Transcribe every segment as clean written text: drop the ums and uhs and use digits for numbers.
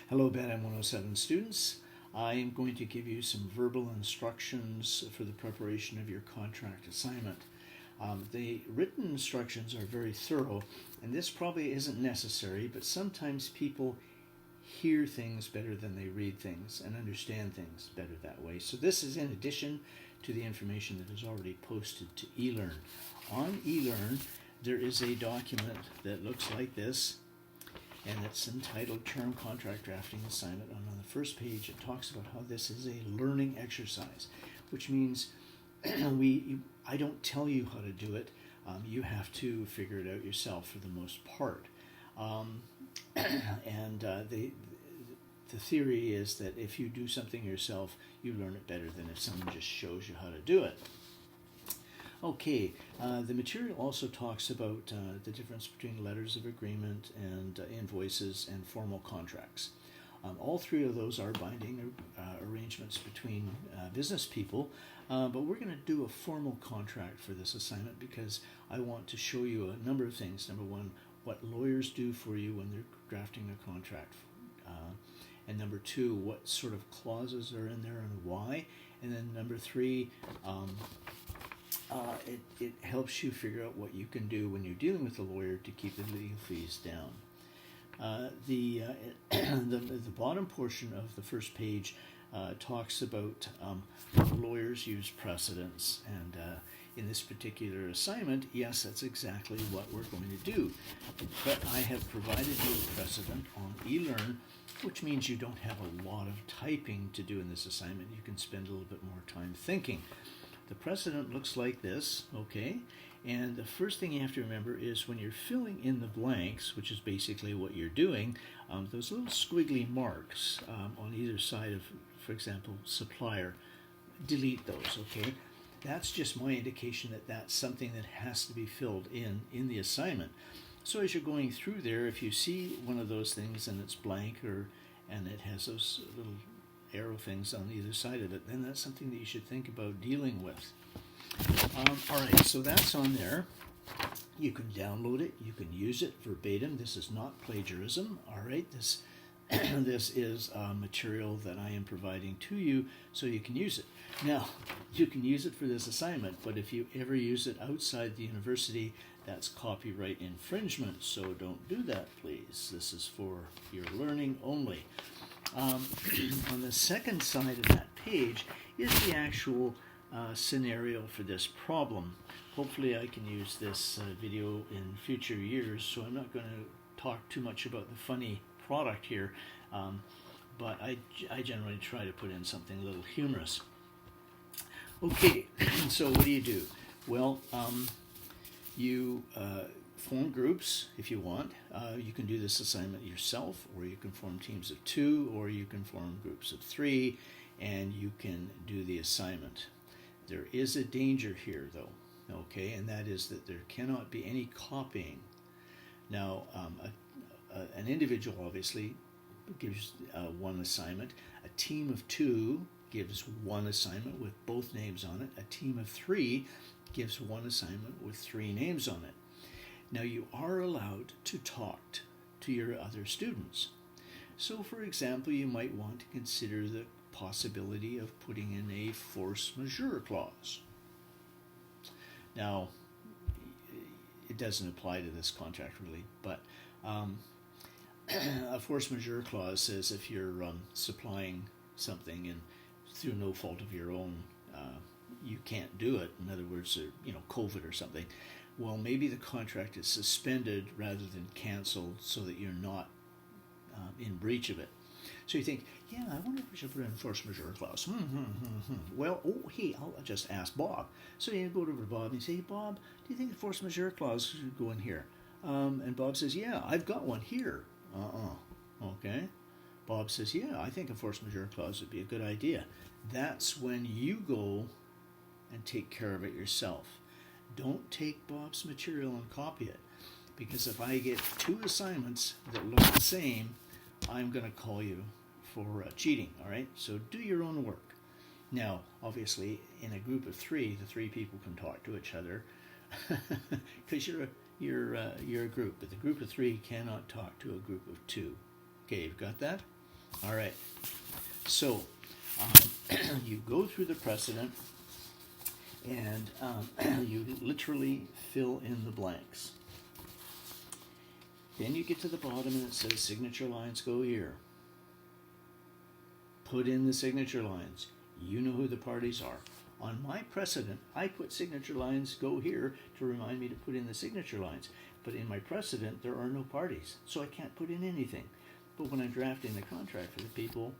Hello, BADM 107 students. I am going to give you some verbal instructions for the preparation of your contract assignment. The written instructions are very thorough, and this probably isn't necessary, but sometimes people hear things better than they read things and understand things better that way. So this is in addition to the information that is already posted to eLearn. On eLearn, there is a document that looks like this, and it's entitled Term Contract Drafting Assignment. And on the first page, it talks about how this is a learning exercise, which means I don't tell you how to do it. You have to figure it out yourself for the most part. The theory is that if you do something yourself, you learn it better than if someone just shows you how to do it. Okay, the material also talks about the difference between letters of agreement and invoices and formal contracts. All three of those are binding arrangements between business people, but we're going to do a formal contract for this assignment because I want to show you a number of things. Number one, what lawyers do for you when they're drafting a contract. And number two, what sort of clauses are in there and why. And then number three, it helps you figure out what you can do when you're dealing with a lawyer to keep the legal fees down. The bottom portion of the first page talks about how lawyers use precedents, and in this particular assignment, yes, that's exactly what we're going to do. But I have provided you a precedent on eLearn, which means you don't have a lot of typing to do in this assignment. You can spend a little bit more time thinking. The precedent looks like this, okay? And the first thing you have to remember is when you're filling in the blanks, which is basically what you're doing, those little squiggly marks on either side of, for example, supplier, delete those, okay? That's just my indication that that's something that has to be filled in the assignment. So as you're going through there, if you see one of those things and it's blank and it has those little arrow things on either side of it, then that's something that you should think about dealing with. All right, so that's on there. You can download it. You can use it verbatim. This is not plagiarism. All right, this is material that I am providing to you so you can use it. Now, you can use it for this assignment, but if you ever use it outside the university, that's copyright infringement, so don't do that, please. This is for your learning only. On the second side of that page is the actual scenario for this problem. Hopefully I can use this video in future years, so I'm not going to talk too much about the funny product here, but I generally try to put in something a little humorous. Okay, so what do? Well, you form groups if you want. You can do this assignment yourself, or you can form teams of 2, or you can form groups of 3, and you can do the assignment. There is a danger here, though, okay, and that is that there cannot be any copying. Now, an individual obviously gives one assignment. A team of 2 gives one assignment with both names on it. A team of 3 gives one assignment with 3 names on it. Now, you are allowed to talk to your other students. So, for example, you might want to consider the possibility of putting in a force majeure clause. Now, it doesn't apply to this contract really, but a force majeure clause says if you're supplying something and through no fault of your own, you can't do it. In other words, COVID or something. Well, maybe the contract is suspended rather than canceled so that you're not in breach of it. So you think, yeah, I wonder if we should put in a force majeure clause. Well, hey, I'll just ask Bob. So you go over to Bob and you say, hey, Bob, do you think the force majeure clause should go in here? And Bob says, yeah, I've got one here. Okay. Bob says, yeah, I think a force majeure clause would be a good idea. That's when you go and take care of it yourself. Don't take Bob's material and copy it, because if I get 2 assignments that look the same, I'm going to call you for cheating, all right? So do your own work. Now, obviously, in a group of 3, the 3 people can talk to each other because you're a group, but the group of 3 cannot talk to a group of 2. Okay, you've got that? All right. So you go through the precedent and you literally fill in the blanks. Then you get to the bottom and it says signature lines go here. Put in the signature lines. You know who the parties are. On my precedent, I put signature lines go here to remind me to put in the signature lines. But in my precedent, there are no parties, so I can't put in anything. But when I'm drafting the contract for the people,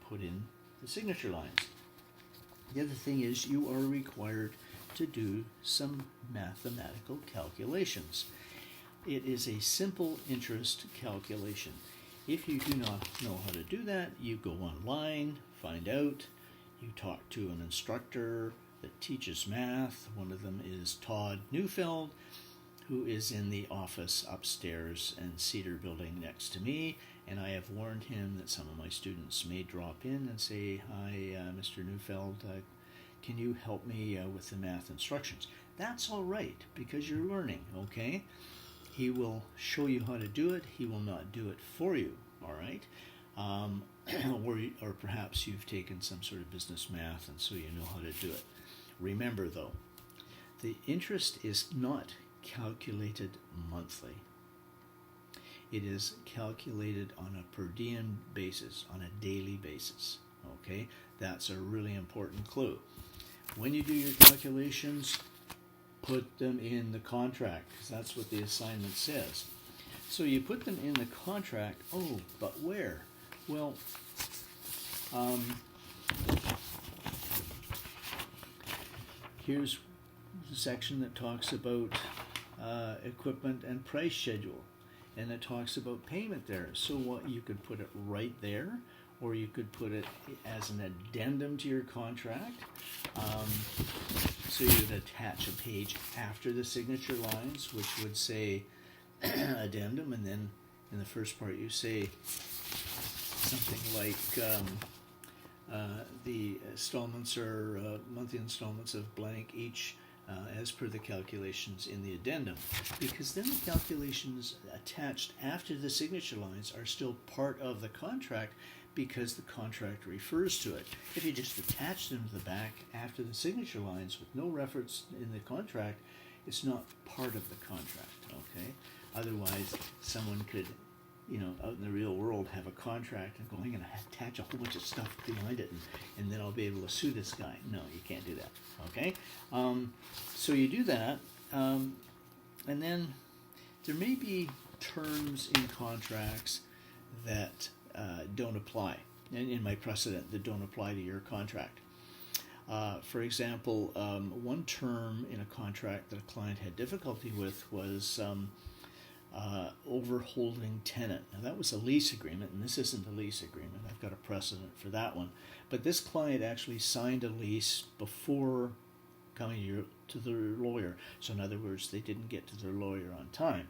put in the signature lines. The other thing is you are required to do some mathematical calculations. It is a simple interest calculation. If you do not know how to do that, you go online, find out, you talk to an instructor that teaches math. One of them is Todd Neufeld, who is in the office upstairs in Cedar Building next to me, and I have warned him that some of my students may drop in and say, "Hi, Mr. Neufeld, can you help me with the math instructions?" That's all right, because you're learning, okay? He will show you how to do it. He will not do it for you, all right? Or perhaps you've taken some sort of business math and so you know how to do it. Remember, though, the interest is not calculated monthly. It is calculated on a per diem basis, on a daily basis, okay? That's a really important clue. When you do your calculations, put them in the contract, because that's what the assignment says. So you put them in the contract. Oh, but where? Well, here's the section that talks about equipment and price schedule, and it talks about payment there. So what, you could put it right there, or you could put it as an addendum to your contract. So you would attach a page after the signature lines, which would say addendum, and then in the first part you say something like the installments are monthly installments of blank each as per the calculations in the addendum, because then the calculations attached after the signature lines are still part of the contract, because the contract refers to it. If you just attach them to the back after the signature lines with no reference in the contract, it's not part of the contract, okay? Otherwise, someone could, out in the real world, have a contract and go, I'm going to attach a whole bunch of stuff behind it, and then I'll be able to sue this guy. No, you can't do that, okay? So you do that, and then there may be terms in contracts that don't apply, and in my precedent, that don't apply to your contract. For example, one term in a contract that a client had difficulty with was overholding tenant. Now that was a lease agreement, and this isn't a lease agreement. I've got a precedent for that one. But this client actually signed a lease before coming to their lawyer. So in other words, they didn't get to their lawyer on time.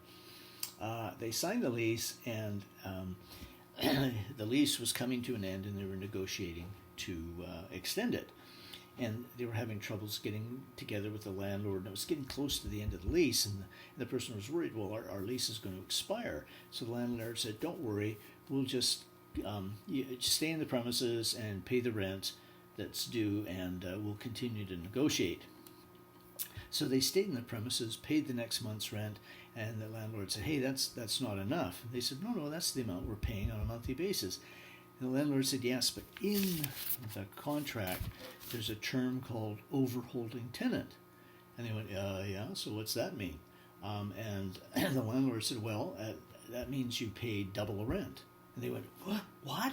They signed the lease, and the lease was coming to an end, and they were negotiating to extend it. And they were having troubles getting together with the landlord, and it was getting close to the end of the lease, and the person was worried, well, our lease is going to expire. So the landlord said, don't worry, we'll just stay in the premises and pay the rent that's due, and we'll continue to negotiate. So they stayed in the premises, paid the next month's rent, and the landlord said, hey, that's not enough. And they said, no, that's the amount we're paying on a monthly basis. And the landlord said, yes, but in the contract, there's a term called overholding tenant. And they went, yeah, so what's that mean? And the landlord said, well, that means you pay double the rent. And they went, what?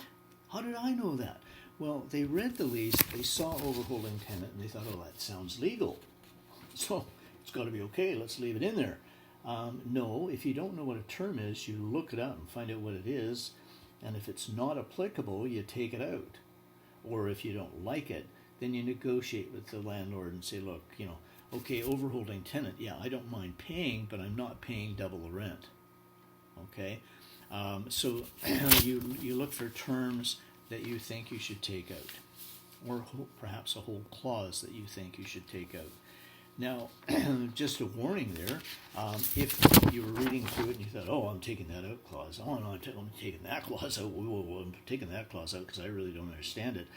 How did I know that? Well, they read the lease, they saw overholding tenant, and they thought, oh, that sounds legal. So it's got to be okay, let's leave it in there. No, if you don't know what a term is, you look it up and find out what it is. And if it's not applicable, you take it out. Or if you don't like it, then you negotiate with the landlord and say, look, okay, overholding tenant, yeah, I don't mind paying, but I'm not paying double the rent. Okay? So you look for terms that you think you should take out, or perhaps a whole clause that you think you should take out. Now, just a warning there, if you were reading through it and you thought, oh, I'm taking that out clause, oh, no, I'm taking that clause out, whoa, I'm taking that clause out because I really don't understand it,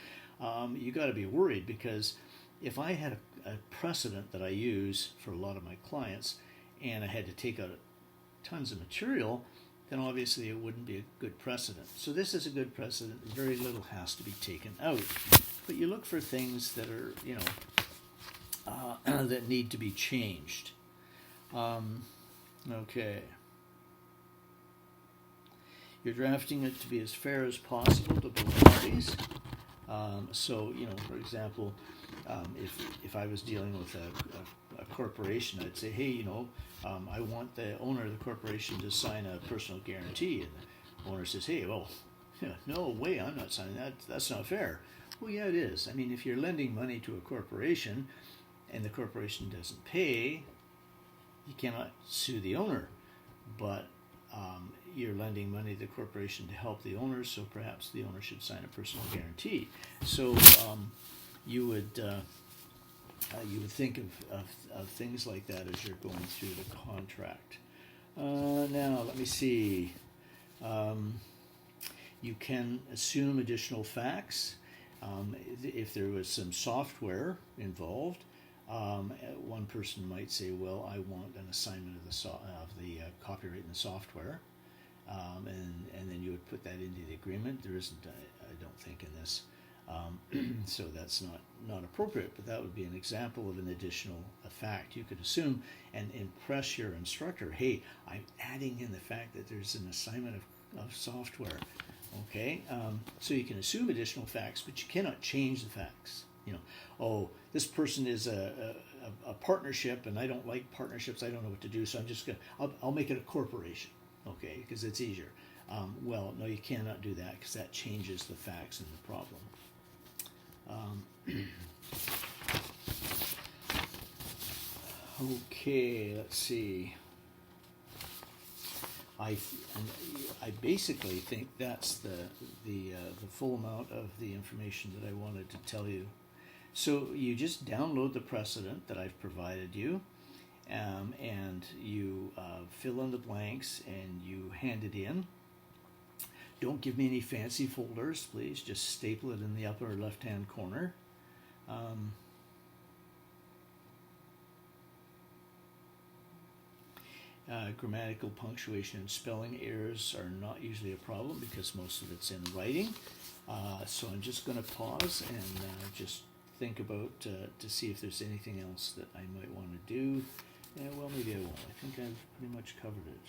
you got to be worried, because if I had a precedent that I use for a lot of my clients and I had to take out tons of material, then obviously it wouldn't be a good precedent. So this is a good precedent. Very little has to be taken out. But you look for things that are, that need to be changed. Okay. You're drafting it to be as fair as possible to both parties. So, for example, if I was dealing with a corporation, I'd say, hey, I want the owner of the corporation to sign a personal guarantee. And the owner says, hey, well, no way, I'm not signing that. That's not fair. Well, yeah, it is. I mean, if you're lending money to a corporation and the corporation doesn't pay, you cannot sue the owner. But you're lending money to the corporation to help the owner, so perhaps the owner should sign a personal guarantee. So you would think of things like that as you're going through the contract. Now, let me see. You can assume additional facts. If there was some software involved, one person might say, well, I want an assignment of the copyright in the software. And then you would put that into the agreement. There isn't, I don't think, in this. So that's not appropriate, but that would be an example of an additional fact. You could assume and impress your instructor, hey, I'm adding in the fact that there's an assignment of software. Okay, so you can assume additional facts, but you cannot change the facts. Oh, this person is a partnership, and I don't like partnerships. I don't know what to do, so I'll make it a corporation. Okay, because it's easier. Well, no, you cannot do that because that changes the facts and the problem. Okay, let's see. I basically think that's the full amount of the information that I wanted to tell you. So you just download the precedent that I've provided you, and you fill in the blanks and you hand it in. Don't give me any fancy folders, please. Just staple it in the upper left-hand corner. Grammatical, punctuation, and spelling errors are not usually a problem because most of it's in writing. So I'm just going to pause and just think about to see if there's anything else that I might want to do. Well, maybe I won't. I think I've pretty much covered it.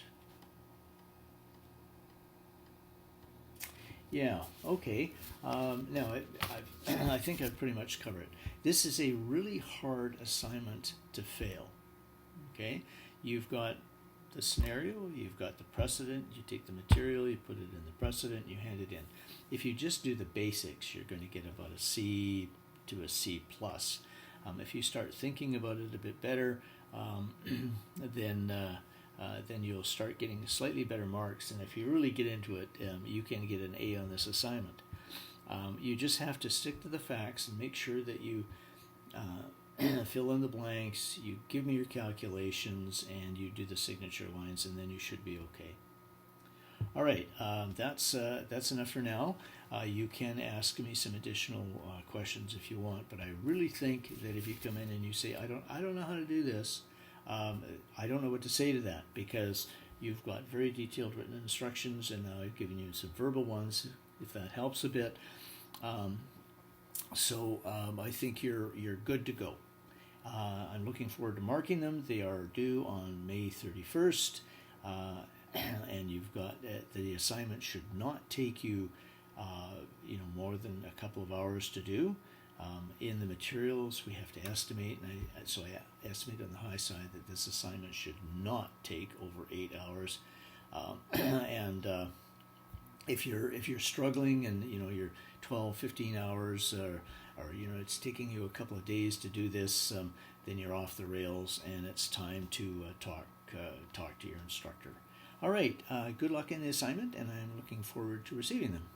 Yeah, okay. Now, I think I've pretty much covered it. This is a really hard assignment to fail. Okay? You've got the scenario, you've got the precedent, you take the material, you put it in the precedent, you hand it in. If you just do the basics, you're going to get about a C to a C+. If you start thinking about it a bit better, then you'll start getting slightly better marks. And if you really get into it, you can get an A on this assignment. You just have to stick to the facts and make sure that you fill in the blanks, you give me your calculations, and you do the signature lines, and then you should be okay. All right, that's enough for now. You can ask me some additional questions if you want, but I really think that if you come in and you say, I don't know how to do this, I don't know what to say to that, because you've got very detailed written instructions, and now I've given you some verbal ones, if that helps a bit. So I think you're good to go. I'm looking forward to marking them. They are due on May 31st, and you've got the assignment should not take you more than a couple of hours to do. In the materials, we have to estimate, and so I estimate on the high side that this assignment should not take over 8 hours. And if you're struggling and you're 12, 15 hours, or it's taking you a couple of days to do this, then you're off the rails, and it's time to talk to your instructor. All right, good luck in the assignment, and I'm looking forward to receiving them.